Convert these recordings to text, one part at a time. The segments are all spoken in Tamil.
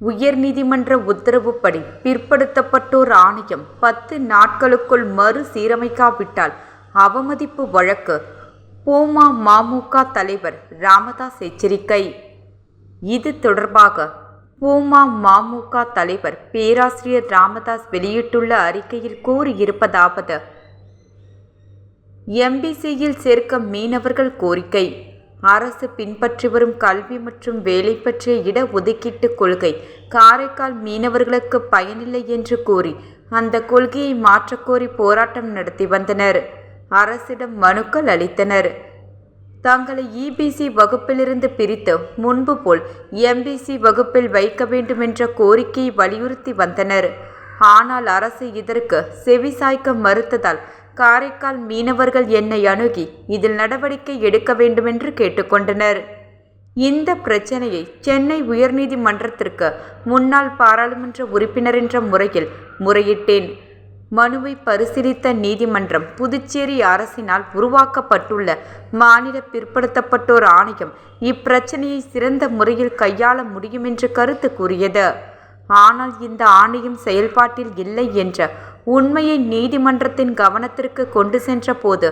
உயர்நீதிமன்ற உத்தரவுப்படி பிற்படுத்தப்பட்டோர் ஆணையம் 10 நாட்களுக்குள் மறு சீரமைக்காவிட்டால் அவமதிப்பு வழக்கு. மமுக தலைவர் ராமதாஸ் எச்சரிக்கை. இது தொடர்பாக மமுக தலைவர் பேராசிரியர் ராமதாஸ் வெளியிட்டுள்ள அறிக்கையில் கூறியிருப்பதாவது: எம்பிசியில் சேர்க்க மீனவர்கள் கோரிக்கை. அரசு பின்பற்றி வரும் கல்வி மற்றும் வேலை பற்றிய இடஒதுக்கீட்டு கொள்கை காரைக்கால் மீனவர்களுக்கு பயனில்லை என்று கூறி அந்த கொள்கையை மாற்றக்கோரி போராட்டம் நடத்தி வந்தனர். அரசிடம் மனுக்கள் அளித்தனர். தங்களை இபிசி வகுப்பிலிருந்து பிரித்து முன்பு போல் எம்பிசி வகுப்பில் வைக்க வேண்டும் என்ற கோரிக்கையை வலியுறுத்தி வந்தனர். ஆனால் அரசு இதற்கு செவிசாய்க்க மறுத்ததால் காரைக்கால் மீனவர்கள் என்னை அணுகி இதில் நடவடிக்கை எடுக்க வேண்டுமென்று கேட்டுக்கொண்டனர். இந்த பிரச்சனையை சென்னை உயர்நீதிமன்றத்திற்கு முன்னாள் பாராளுமன்ற உறுப்பினர் என்ற முறையில் முறையிட்டேன். மனுவை பரிசீலித்த நீதிமன்றம் புதுச்சேரி அரசினால் உருவாக்கப்பட்டுள்ள மாநில பிற்படுத்தப்பட்டோர் ஆணையம் இப்பிரச்சனையை சிறந்த முறையில் கையாள முடியும் என்று கருத்து கூறியது. ஆனால் இந்த ஆணையம் செயல்பாட்டில் இல்லை என்ற உண்மையை நீதிமன்றத்தின் கவனத்திற்கு கொண்டு சென்ற போது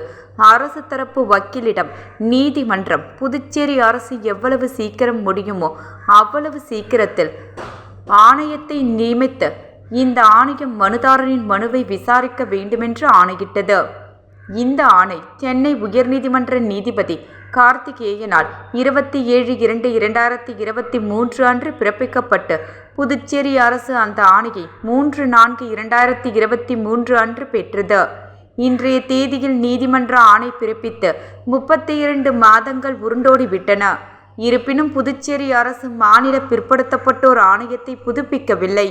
அரசு தரப்பு வக்கீலிடம் நீதிமன்றம் புதுச்சேரி அரசு எவ்வளவு சீக்கிரம் முடியுமோ அவ்வளவு சீக்கிரத்தில் ஆணையத்தை நியமித்து இந்த ஆணையம் மனுதாரரின் மனுவை விசாரிக்க வேண்டுமென்று ஆணையிட்டது. இந்த ஆணை சென்னை உயர்நீதிமன்ற நீதிபதி கார்த்திகேயனால் 27/2/2023 அன்று பிறப்பிக்கப்பட்டு புதுச்சேரி அரசு அந்த ஆணையை 3/4/2023 அன்று பெற்றது. இன்றைய தேதியில் நீதிமன்ற ஆணை பிறப்பித்து 32 மாதங்கள் உருண்டோடிவிட்டன. இருப்பினும் புதுச்சேரி அரசு மாநில பிற்படுத்தப்பட்டோர் ஆணையத்தை புதுப்பிக்கவில்லை.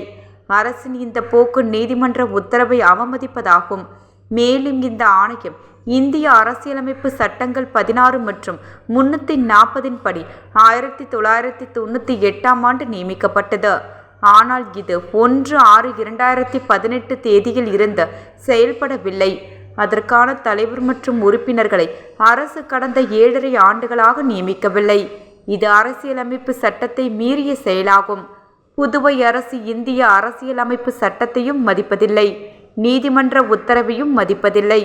அரசின் இந்த போக்கு நீதிமன்ற உத்தரவை அவமதிப்பதாகும். மேலும் இந்த ஆணையம் இந்திய அரசியலமைப்பு சட்டங்கள் 16 மற்றும் 340 படி 1998 ஆண்டு நியமிக்கப்பட்டது. ஆனால் இது 1/6/2018 தேதியில் இருந்து செயல்படவில்லை. அதற்கான தலைவர் மற்றும் உறுப்பினர்களை அரசு கடந்த 7.5 ஆண்டுகளாக நியமிக்கவில்லை. இது அரசியலமைப்பு சட்டத்தை மீறிய செயலாகும். புதுவை அரசு இந்திய அரசியலமைப்பு சட்டத்தையும் மதிப்பதில்லை, நீதிமன்ற உத்தரவையும் மதிப்பதில்லை.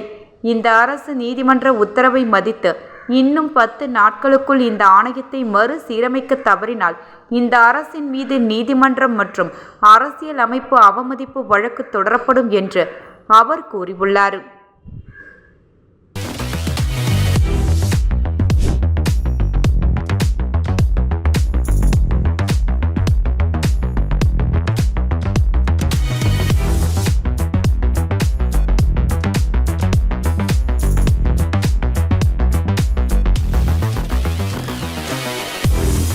இந்த அரசு நீதிமன்ற உத்தரவை மதித்து இன்னும் 10 நாட்களுக்குள் இந்த ஆணையத்தை மறு சீரமைக்க தவறினால் இந்த அரசின் மீது நீதிமன்றம் மற்றும் அரசியல் அமைப்பு அவமதிப்பு வழக்கு தொடரப்படும் என்று அவர் கூறியுள்ளார்.